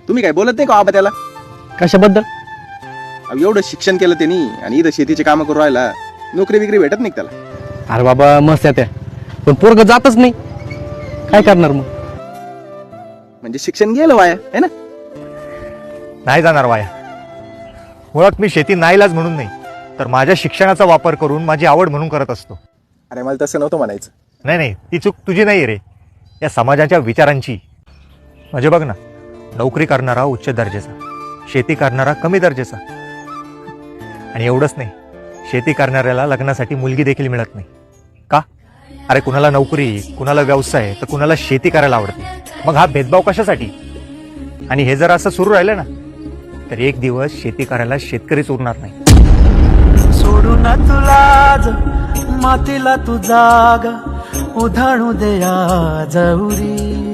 तुम्ही काय बोलत नाही का बाबा त्याला? कशाबद्दल? अहो, एवढं शिक्षण केलं त्यांनी आणि इथं शेतीचे कामं करू राहिला, नोकरी बिकरी भेटत नाही का त्याला? अरे बाबा मस्त आहे त्या, पण पोरग जातच नाही, काय करणार मग? म्हणजे शिक्षण गेलं वाया है ना? नाही जाणार वाया. मुळात मी शेती नाईलाज म्हणून नाही, तर माझ्या शिक्षणाचा वापर करून माझी आवड म्हणून करत असतो. अरे मला तसं नव्हतं म्हणायचं. नाही नाही, ती चूक तुझी नाही रे, या समाजाच्या विचारांची. म्हणजे बघ ना, नोकरी करणारा उच्च दर्जाचा, शेती करणारा कमी दर्जाचा. आणि एवढंच नाही, शेती करणाऱ्याला लग्नासाठी मुलगी देखील मिळत नाही. का? अरे कुणाला नोकरी, कुणाला व्यवसाय, तर कुणाला शेती करायला आवडते. मग हा भेदभाव कशासाठी? आणि हे जर असं सुरू राहिलं ना, तर एक दिवस शेती करायला शेतकरीच उरणार नाही. सोडून तुला मातीला तू जाग उधाणू दे जौरी.